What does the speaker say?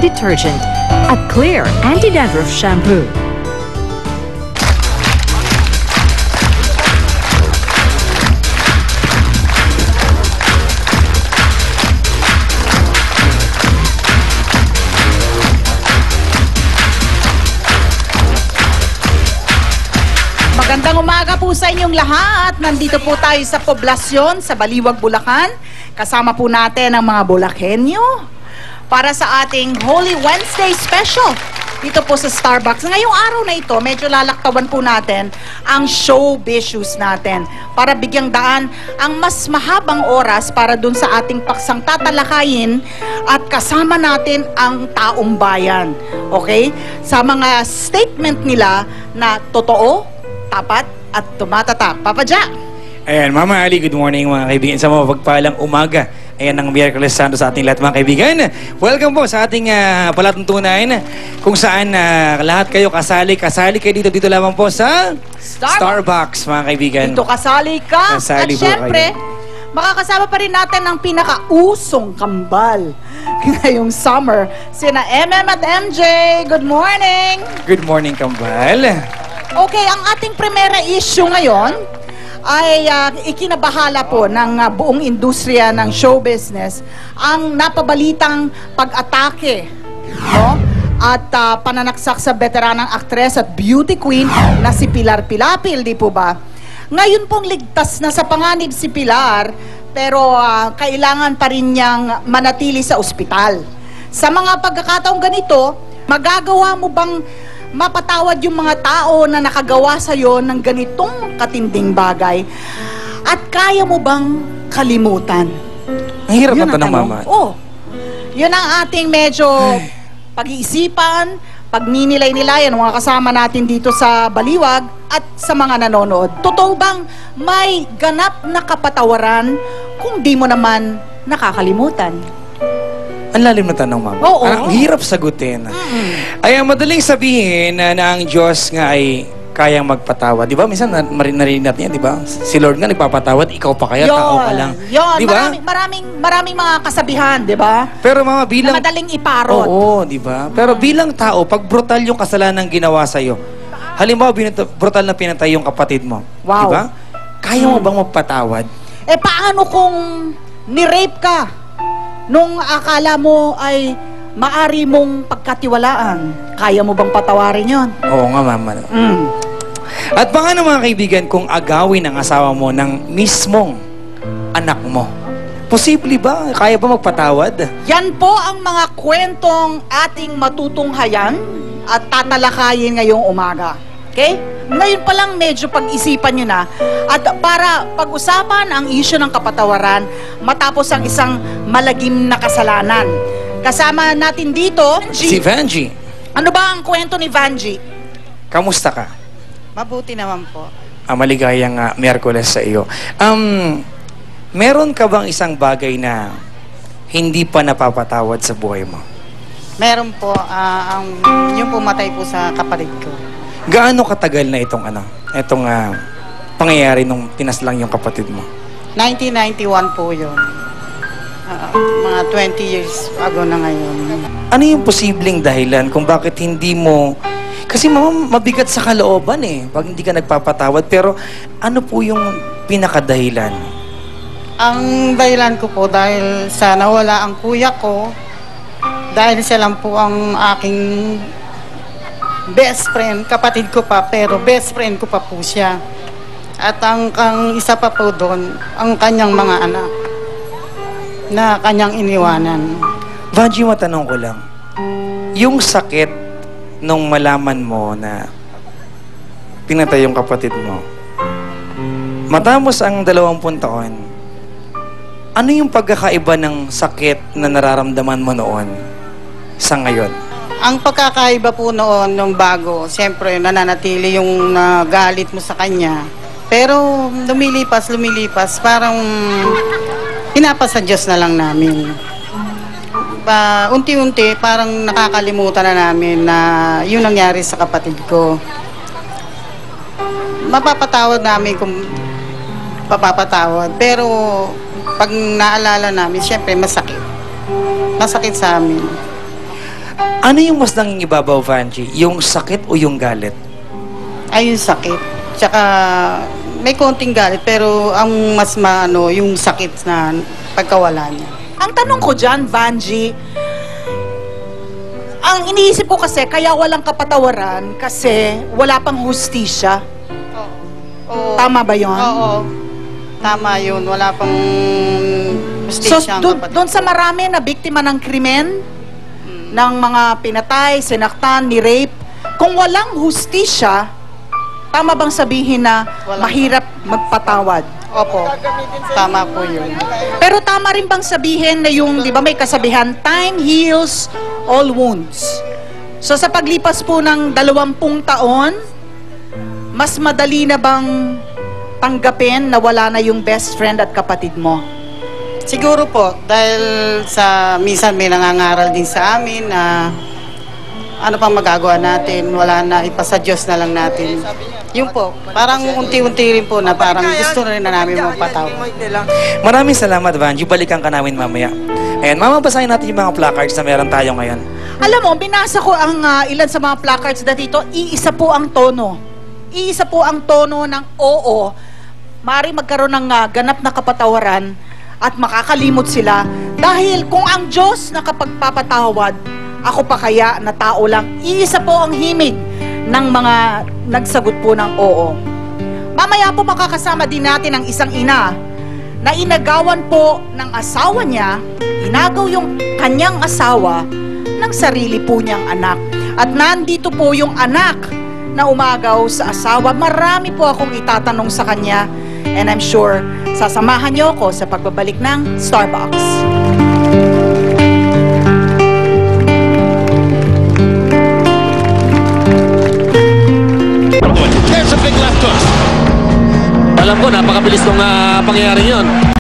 detergent at Clear Anti-Dandruff Shampoo. Magandang umaga po sa inyong lahat. Nandito po tayo sa poblasyon sa Baliwag, Bulacan. Kasama po natin ang mga Bulakenyo para sa ating Holy Wednesday special dito po sa Starbucks. Ngayong araw na ito, medyo lalaktawan po natin ang showbiz issues natin para bigyang daan ang mas mahabang oras para dun sa ating paksang tatalakayin at kasama natin ang taong bayan. Okay? Sa mga statement nila na totoo, tapat at tumatatak. Papa Jack! Ayan, Mama Ali, good morning mga kaibigan sa mga pagpalang umaga. Ayan ang Miyerkules Santo sa ating lahat mga kaibigan. Welcome po sa ating palatuntunan kung saan lahat kayo kasali kayo dito lamang po sa Starbucks mga kaibigan. Dito kasali ka. Kasali at syempre, makakasama pa rin natin ang pinakausong kambal ngayong summer. Sina MM at MJ, good morning! Good morning, Kambal. Okay, ang ating primera issue ngayon ay ikinabahala po ng buong industriya ng show business ang napabalitang pag-atake, no? At pananaksak sa veteranang aktres at beauty queen na si Pilar Pilapil, di po ba? Ngayon pong ligtas na sa panganib si Pilar, pero kailangan pa rin niyang manatili sa ospital. Sa mga pagkakataong ganito, magagawa mo bang mapatawad yung mga tao na nakagawa sa'yo ng ganitong katinding bagay? At kaya mo bang kalimutan? Ang hirap na tanong, Mama. Oh, yun ang ating medyo pag-iisipan, pagninilay-nilay ng mga kasama natin dito sa Baliwag at sa mga nanonood. Totoo bang may ganap na kapatawaran kung di mo naman nakakalimutan? Ang lalim na tanong, Mama. Oo. Ang hirap sagutin. Ay, madaling sabihin na ang Diyos nga ay kayang magpatawad. Di ba? Minsan narinig natin yan, di ba? Si Lord nga nagpapatawad, ikaw pa kaya, tao ka lang. Yun, di ba? maraming mga kasabihan, di ba? Pero Mama, bilang... Na madaling iparot. Oo, di ba? Pero bilang tao, pag brutal yung kasalanan ginawa sa'yo, halimbawa, brutal na pinatay yung kapatid mo. Wow. Di ba? Kaya mo bang magpatawad? Eh, paano kung ni-rape ka? Nung akala mo ay maari mong pagkatiwalaan, kaya mo bang patawarin yon? Oo nga, Mama. At paano mga kaibigan kung agawin ang asawa mo ng mismong anak mo? Posible ba? Kaya ba magpatawad? Yan po ang mga kwentong ating matutunghayan at tatalakayin ngayong umaga. Okay? Ngayon pa lang medyo pag-isipan nyo na at para pag-usapan ang issue ng kapatawaran matapos ang isang malagim na kasalanan. Kasama natin dito Si Vanji. Ano ba ang kwento ni Vanji? Kamusta ka? Mabuti naman po. Maligayang Miyerkules sa iyo. Meron ka bang isang bagay na hindi pa napapatawad sa buhay mo? Meron po, yung pumatay po sa kapatid ko. Gaano katagal na itong pangyayari nung tinaslang yung kapatid mo? 1991 po yun. Mga 20 years ago na ngayon. Ano yung posibleng dahilan kung bakit hindi mo... Kasi mabigat sa kalooban pag hindi ka nagpapatawad. Pero ano po yung pinakadahilan? Ang dahilan ko po dahil sa nawala ang kuya ko, dahil siya lang po ang aking best friend, kapatid ko pa, pero best friend ko pa po siya. At ang isa pa po doon, ang kanyang mga anak na kanyang iniwanan. Vanji, matanong ko lang. Yung sakit nung malaman mo na pinatay yung kapatid mo, matapos ang 20 taon, ano yung pagkakaiba ng sakit na nararamdaman mo noon sa ngayon? Ang pagkakaiba po noon, nung bago, siyempre nananatili yung galit mo sa kanya. Pero lumilipas, parang pinapasa Diyos na lang namin. Unti-unti, parang nakakalimutan na namin na yun nangyari sa kapatid ko. Mapapatawad namin kung papapatawad. Pero pag naalala namin, siyempre masakit. Masakit sa amin. Ano yung mas nangingibabaw, Vanji? Yung sakit o yung galit? Ay, yung sakit. Tsaka may konting galit pero ang mas maano yung sakit na pagkawala niya. Ang tanong ko dyan, Vanji, ang iniisip ko kasi, kaya walang kapatawaran kasi wala pang hustisya. Oo. Tama ba yun? Oo. Tama yun. Wala pang So, justisya ang kapatid. doon sa marami na biktima ng krimen, ng mga pinatay, sinaktan, ni-rape, kung walang hustisya, tama bang sabihin na Walang- mahirap magpatawad? Opo. Tama po yun. Pero tama rin bang sabihin na yung, di ba may kasabihan, time heals all wounds. So sa paglipas po ng 20 taon, mas madali na bang tanggapin na wala na yung best friend at kapatid mo? Siguro po, dahil sa minsan may nangangaral din sa amin na ano pang magagawa natin, wala na, ipasa Diyos na lang natin. Yun po, parang unti-unti rin po na parang gusto rin na namin magpatawad. Maraming salamat, Vanji. Balikan ka namin mamaya. Ayan, mamabasahin natin yung mga placards na meron tayo ngayon. Alam mo, binasa ko ang ilan sa mga placards na dito, iisa po ang tono. Iisa po ang tono ng oo. Mari magkaroon ng ganap na kapatawaran at makakalimot sila dahil kung ang Diyos nakapagpapatawad, ako pa kaya na tao lang, iisa po ang himig ng mga nagsagot po ng oo. Mamaya po makakasama din natin ang isang ina na inagawan po ng asawa niya, inagaw yung kanyang asawa ng sarili po niyang anak. At nandito po yung anak na umagaw sa asawa. Marami po akong itatanong sa kanya and I'm sure sasamahan niyo ako sa pagbabalik ng Starbucks. There's a big left hook. Alam ko, napakabilis ng pangyayari yun.